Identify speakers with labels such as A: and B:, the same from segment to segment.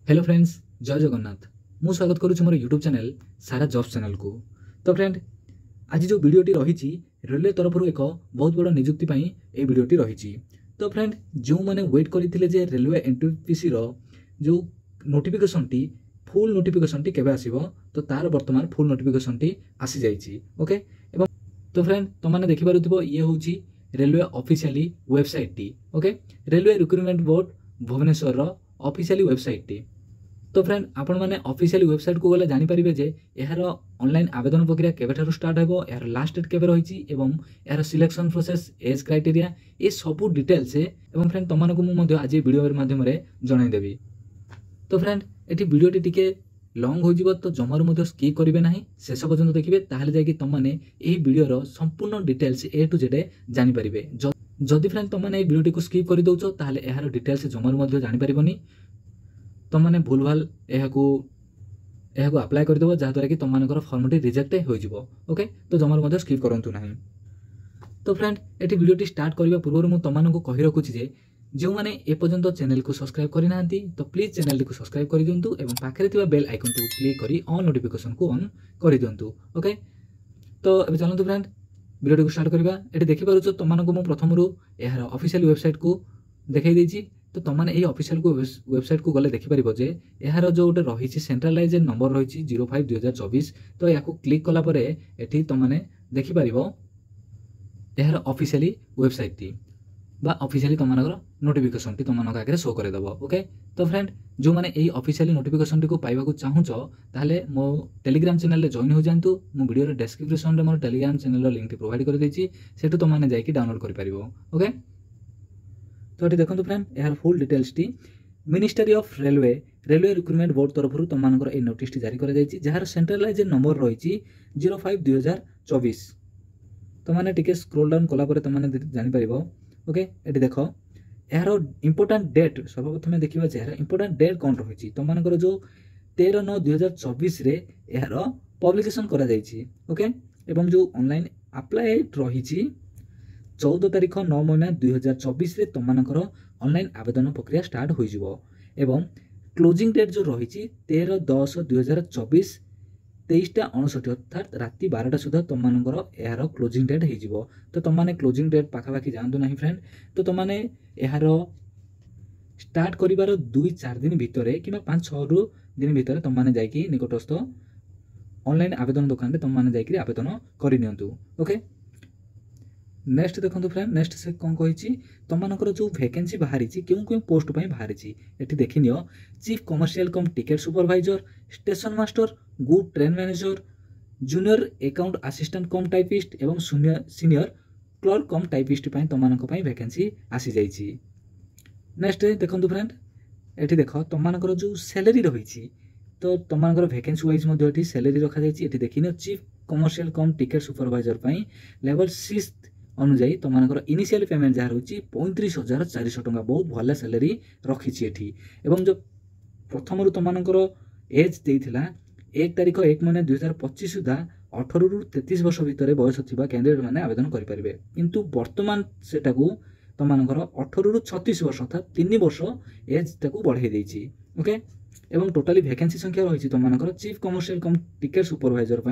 A: Hello friends, जय जगन्नाथ। मु स्वागत करुछु मोर यूट्यूब चैनल सारा जॉब्स चैनल को। तो फ्रेंड, आज जो वीडियोटी रही रेलवे तरफ एक बहुत बड़ निजुक्ति ये वीडियोटी रही। तो फ्रेंड, जो मैंने वेट करते जे रेलवे एनटीपीसी जो notification T full notification T केबे आसीबो, तो तार वर्तमान फुल नोटिफिकेशन टी आसी जाइछि। ओके, एवं तो फ्रेंड तुमने देखि पारुथिबो ये होउछि रेलवे ऑफिशियली वेबसाइट टी। Okay, railway recruitment board Bhubaneswar रो ऑफिशियली वेबसाइट टी। तो फ्रेंड, आपण मैंने ऑफिशियली वेबसाइट को गले जानीपारे जे यार ऑनलाइन आवेदन प्रक्रिया केबेठारु स्टार्ट हेबो, यार लास्ट डेट केबे रहिछि एवं यार सिलेक्शन प्रोसेस, एज क्राइटेरिया, ये सब डिटेल्स एवं फ्रेंड तुमको मुझे आज वीडियो माध्यम जनईदेवी। तो फ्रेंड, ये वीडियोटी टिके लंग हो तो जमार स्किप करेंगे ना, शेष पर्यटन देखिए, ताहले जाकि तुमने ये वीडियो संपूर्ण डिटेल्स ए टू जेड जानीपारे। जदि फ्रेंड तुमने ये वीडियो को स्किप कर दौच ताहले यार डिटेल्स जमार जानीपारनी, तुमने भूल भाल यह अप्लाई करदेव जहाँद्वारा कि तुम फर्मटी रिजेक्ट हो। ओके, तो जमार स्किप करूँ ना। तो फ्रेंड, ये वीडियोटी स्टार्ट करने पूर्व मुझे तुमको कही रखुच्छी जो मैंने एपर्यंत चैनल को सब्सक्राइब करना तो प्लीज चैनल को सब्सक्राइब कर दिंतु और पाखे बेल आइकन को क्लिक करी ऑन नोटिफिकेशन को ऑन कर दिंतु। ओके, तो अब चलते फ्रेंड वीडियो को स्टार्ट करवा। ये देखिपुर तुमको मुझे प्रथम यार ऑफिशियल वेबसाइट को देखई देछि। तो तुमने ये ऑफिशियल वेबसाइट को गले देखिपार जे यार जो गोटे रही सेंट्रलाइज नंबर रही 05/2024। तो या क्लिक कलापर ये तुमने देखिपार यार ऑफिशियली वेबसाइट टी बा ऑफिशियली तुम नोटिफिकेशन टी तुम आगे शो करदेव। ओके, तो फ्रेंड, जो मैंने यही ऑफिशियली नोटिफिकेशन टी को पाइबा चाहूच ताहले मो टेलीग्राम चैनल जॉइन हो जातु। मो वीडियो डिस्क्रिप्शन में मोर टेलीग्राम चैनल लिंक प्रोवाइड कर देछि, सेठु तुमने जाइए डाउनलोड कर पारिबो। ओके, तो ये देखो फ्रेंड, यार full details T ministry of railway recruitment board तरफ तुम ये नोटिस जारी कर जार सेंट्रलाइज नंबर रही 05/2024। तुमने टिके स्क्रोल डाउन कलापर तुमने जानीपर। ओके, ये देख यार इंपोर्टाट डेट सर्वप्रथम देखा यार इंपोर्टाट डेट कौन रही तुम जो 13/9/2024 यार पब्लिकेशन करा जाइछि। ओके, एवं जो ऑनलाइन अप्लाई रही 14 तारीख 9 महीना 2024 तुम ऑनलाइन आवेदन प्रक्रिया स्टार्ट हो। क्लोजिंग डेट जो रही 13/10/2024 23:59 अर्थात राति 12टा सुधा तुम यार क्लोजिंग डेट हो। तो तुमने क्लोजिंग डेट पाखापाखि जातु ना फ्रेंड। तो तुमने यार स्टार्ट कर 2-4 दिन भितर कि 5-6 दिन भितर तुमने जाकि निकटस्थ ऑनलाइन आवेदन दुकान तुमने जाकि आवेदन करनी। ओके, नेक्स्ट देखो फ्रेंड, नेक्स्ट से कौन कही तुमर जो वैकेंसी बाहरी क्यों क्यों पोस्ट पर बाहरी ये देखी नियो। चीफ कमर्शियल कम ticket supervisor, station master, good train manager, junior account assistant कम टाइपिस्ट एवं सीनियर क्लर्क कम टाइपिस्ट तुम वैकेंसी आसी जाइए। नेक्स्ट देखो फ्रेंड, ये देख तुमर जो सैलरी रही तो तुम वैकेंसी वाइज सैलरी रखा जाइए। देखी नियो चीफ कमर्शियल कम टिकेट सुपरवाइजर लेवल 6 अनुजाई तुम इनिशियल पेमेंट जहाँ रही 35,400 टका, बहुत भल सैलरी रखी। एवं जो प्रथम तुम एज देता 1 तारीख 1 महीना 2025 सुधा 18 ରୁ 33 वर्ष भितर बयस थी कैंडिडेट मैंने आवेदन करेंगे। किंतु वर्तमान सेटा तुम 18 ରୁ 36 वर्ष अर्थात 3 वर्ष एज ताको बढ़ाई देछि। ओके, एवं टोटाली वैकेंसी संख्या रही तुम चीफ कमर्शियल कम टिकेट सुपरवाइजर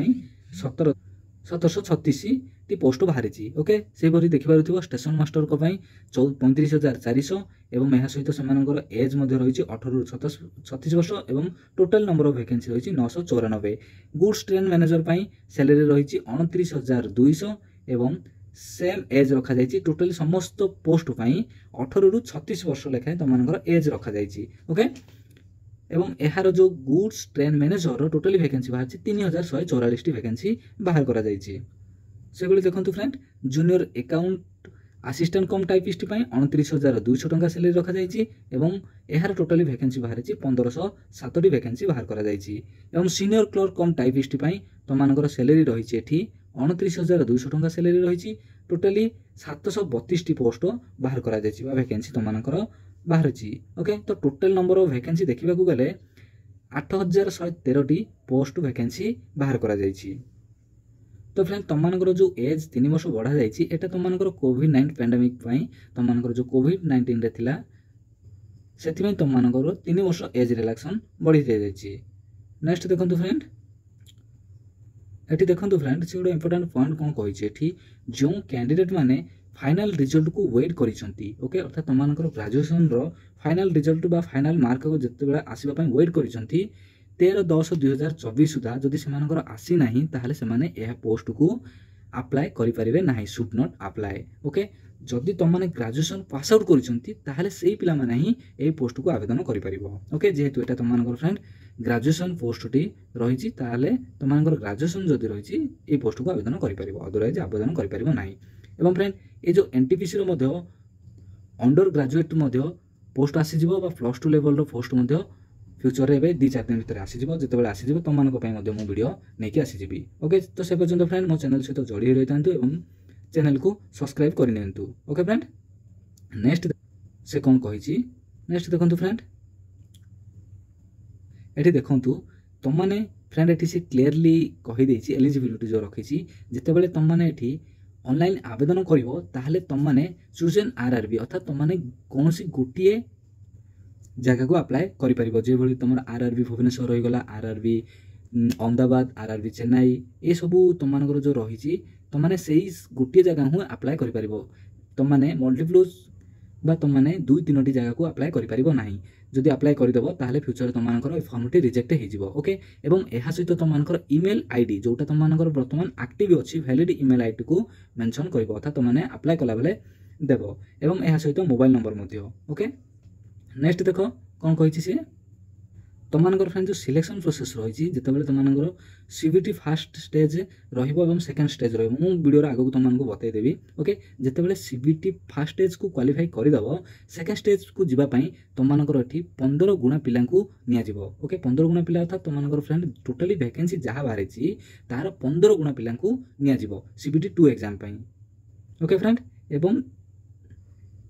A: 1736 टी पोस्ट बाहरी। ओके, से भरी देखिपार स्टेशन मास्टर को 35,400 एवं यह सहित से एज रही 18 ରୁ 36 वर्ष एवं टोटाल नंबर ऑफ वैकेंसी रही 994। गुड्स ट्रेन मैनेजर सैलरी रही 29,200 एवं सेम एज रखा जाइए। टोटाली समस्त पोस्ट 18 ରୁ 36 वर्ष लेखाएं तुम एज रखा जाइए। ओके, एवं यार जो goods train manager totally vacancy बाहर 3,144 वैकेंसी बाहर करा जाइए। से देखो फ्रेंड, जूनियर अकाउंट असिस्टेंट कम टाइपिस्ट 29,200 टका सैलरी रखा जाइए। यार टोटाली वैकेंसी बाहर 1507 वैकेंसी बाहर करा जाइए। सीनियर क्लर्क कम टाइपिस्ट तुम सैलरी रही 29,200 टका सैलरी रही। टोटाली 732 पोस्ट बाहर करा जाइए वैकेंसी तुम बाहर। ओके, तो टोटाल नंबर ऑफ वैकेंसी देखा गले 8,113 पोस्ट वैकेंसी बाहर करा जाइए। तो फ्रेंड, तुम जो एज 3 वर्ष बढ़ा जाइए तुम कोविड-19 पैंडेमिक तुम जो कोविड-19 रे थिला ସେଥିପାଇଁ ତୁମମାନଙ୍କର 3 ବର୍ଷ ଏଜ୍ ରିଲାକ୍ସନ୍ ବଢ଼ି ଦିଆଯାଇଛି। ନେକ୍ସଟ ଦେଖନ୍ତୁ ଫ୍ରେଣ୍ଡ, ଏଠି ଦେଖନ୍ତୁ ଫ୍ରେଣ୍ଡ ସେ ଗୋଟେ ଇମ୍ପୋର୍ଟାଣ୍ଟ ପଏଣ୍ଟ କ'ଣ କହିଛି ଏଠି, ଯେଉଁ କ୍ୟାଣ୍ଡିଡେଟ୍ ମାନେ फाइनाल रिजल्ट को वेट करिसंती ओके अर्थात तुमମାନଙ୍କର ग्रेजुएशन रो फाइनाल रिजल्ट बा फाइनाल मार्क को जते बेला आसीबा पय वेट करिसंती 13/10/2024 सुधा जदि सेमानकर आसी नाही ताहले सेमाने एहा पोस्ट को अप्लाई करि परिबे नाही, शुड नॉट अप्लाई ओके। जदि तुम माने ग्रेजुएशन पास आउट करिसंती ताहले सेही पिला माने ही ए पोस्ट को आवेदन करि परिबो ओके। जेहेतु एटा तुमମାନଙ୍କର फ्रेंड ग्रेजुएशन पोस्ट टी रहिछि ताहले तुमମାନଙ୍କର ग्रेजुएशन जदि रहिछि ए पोस्ट को आवेदन करि परिबो, अदरवाइज आवेदन करि परिबो नाही। एवं फ्रेंड ये जो एनटीपीसी रो मध्य अंडर ग्रेजुएट मध्य पोस्ट आसीजिवो बा +2 लेवल रो पोस्ट मध्य फ्यूचर रे 2-4 दिन भीतर आसीजिवो, जेतेबेले आसीजिवो तुमମାନଙ୍କ ପାଇଁ मध्य मो वीडियो नेकी आसीजिबी ओके। तो से पर्यंत फ्रेंड मो चैनल सहित जोड़ी रहितांतु एवं चैनल को सब्सक्राइब करि नेंतु ओके फ्रेंड। नेक्स्ट से कोन कहिछि, नेक्स्ट देखंतु फ्रेंड, एठी देखंतु तुम माने फ्रेंड एठी से क्लियरली कहि देछि एलिजिबिलिटी जो रखिछि, जेतेबेले तुम माने एठी ऑनलाइन आवेदन करिवो ताहले तुम माने चूजन आरआरबी अर्थात तुम माने कोनोसी गोटिए जगह को अप्लाई करि परिबो, जे भली तुमर आरआरबी भुवनेश्वर रहि गला, आरआरबी अहमदाबाद, आरआरबी चेन्नई, ए सब तुम मानकर जो रहिछि तुम माने सेही गोटिए जगह हु अप्लाई करि परिबो। तुम माने मल्टीप्ल बा तुम माने 2-3टी जगह को अप्लाई करि परिबो नाही। जदि अप्लाई करिदबो ताहले फ्यूचर तुम मानकर फॉर्मटी रिजेक्ट हे जिवो ओके। एवं एहा सहित तुम मानकर ईमेल आईडी जोटा तुम मानकर वर्तमान एक्टिव अछि वैलिड ईमेल आईडी को मेंशन करिवो अर्थात तुम माने अप्लाई कला बेले देबो। एवं एहा सहित मोबाइल नंबर मध्य ओके। नेक्स्ट देखो कोन कहिछि से तुम मानकर फ्रेंड जो सिलेक्शन प्रोसेस रहिछि, जेतेबेले तुम मानकर सीबीटी फर्स्ट स्टेज रहिबो एवं सेकंड स्टेज रहिबो, मु वीडियो रे आगो तुम मानको बतै देबी ओके। जेतेबेले सीबीटी फर्स्ट स्टेज को क्वालिफाई करि दबो, सेकंड स्टेज को जिबा पई तुम मानकर एठी 15 गुणा पिला को निया जिवो ओके। 15 गुणा पिला अर्थात तुम मानकर फ्रेंड टोटली वैकेंसी जहा बारिछि तार 15 गुणा पिला को निया जिवो सीबीटी 2 एग्जाम पई ओके फ्रेंड। एवं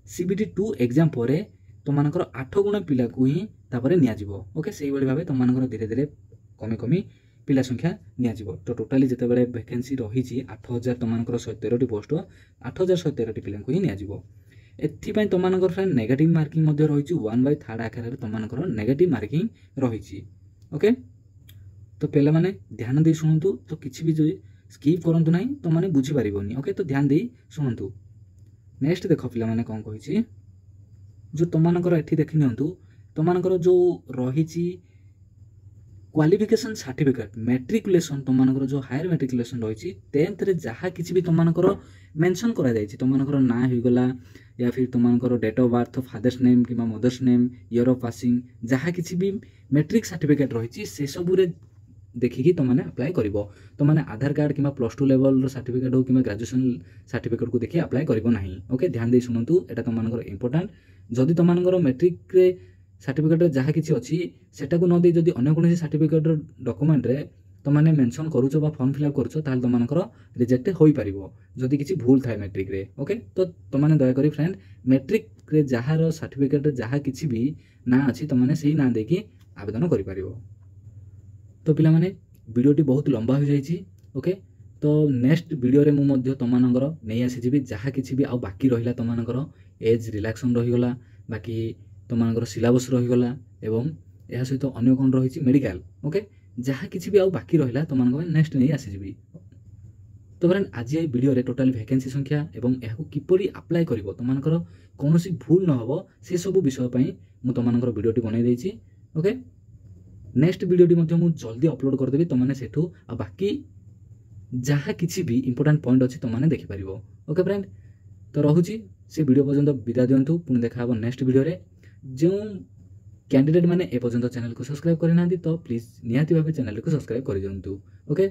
A: सीबीटी 2 एग्जाम परे तुम मानकर 8 गुणा पिला को ही तापरे निया जिवो ओके। सेही बळी भाबे तुम मानकर धीरे धीरे कमी कमी पिला संख्या निया जिवो। तो टोटली जते बेले वैकेंसी रहिछि 8000 तुम मानकर 113टी पोस्ट 8113टी पिला को ही निया जिवो। एथि पई तुम मानकर फ्रेंड नेगेटिव मार्किंग मध्ये रहिछि 1/3 आकार रे तुम मानकर नेगेटिव मार्किंग रहिछि ओके। तो पिला माने ध्यान दे सुनंतु, तो किछि भी जो स्किप करंतु नाही, तो माने बुझी परिबोनी ओके। तो ध्यान दे सुनंतु। नेक्स्ट देखो पिला माने कोन कहिछि, जो तुम मानकर एठी देखि नियंतु तुम मानकर जो रहिछि क्वालिफिकेशन सर्टिफिकेट मैट्रिकुलेशन तुम मानकर जो हायर मैट्रिकुलेशन रहिछि 10th रे जहा किछि भी तुम मानकर मेंशन करा जायछि, तुम मानकर ना होई गला या फिर तुम मानकर date of birth, father's name किबा mother's name, year of passing, जहा किछि भी मैट्रिक सर्टिफिकेट रहिछि से सब रे देखिकी तुम माने अप्लाई करिवो। तुम माने आधार कार्ड किबा +2 लेवल रो सर्टिफिकेट हो किबा ग्रेजुएशन सर्टिफिकेट को देखि अप्लाई करिवो नाही ओके। ध्यान दे सुनंतु, एटा तुम मानकर इंपोर्टेंट। जदि तुम मानकर मैट्रिक रे सर्टिफिकेट रे जहा किछि अछि सेटा को न दे जदि अन्य कोनोसी सर्टिफिकेट रो डॉक्यूमेंट रे तुम माने मेंशन करूछो बा फॉर्म फिल अप करूछो ताल तुम मानकर रिजेक्ट होई परिवो जदि किछि भूल थाए मैट्रिक रे ओके। तो तुम माने दया करी फ्रेंड मैट्रिक रे जहा रो सर्टिफिकेट रे जहा किछि भी ना अछि तुम माने सेही ना देखि आवेदन करि परिवो। तो पिला माने वीडियोटी बहुत लंबा हो जाइछि ओके। तो नेक्स्ट वीडियो रे मु मध्य तुम मानकर नै आसी जिबी जहा किछि भी आ बाकी रहिला तुम मानकर एज रिलैक्सन रहि गला, बाकी तुम मानकर सिलेबस रहि गला एवं एहा सहित अन्य कोन रहिछि मेडिकल ओके। जहा किछि भी आ बाकी रहिला तुम मानकर नेक्स्ट नै आसी जिबी। तो फ्रेंड आज ए वीडियो रे टोटल वैकेंसी संख्या एवं एहा को किपरि अप्लाई करिवो तुम मानकर कोनोसी भूल न होबो से सब विषय पई मु तुम मानकर वीडियोटी बनै दैछि ओके। नेक्स्ट वीडियोटी मध्य मु जल्दी अपलोड कर देबी, तुम माने सेठू आ बाकी जहा किछि भी इंपोर्टेंट पॉइंट अछि तुम माने देखि परिवो ओके फ्रेंड। तो रहुछि से वीडियो पर्यंत विदा दियंतु, पुनि देखा हबो नेक्स्ट वीडियो रे। जो कैंडिडेट माने ए पर्यंत चैनल को सब्सक्राइब करि नांदी तो प्लीज निहाती भाबे चैनल को सब्सक्राइब करि दियंतु ओके।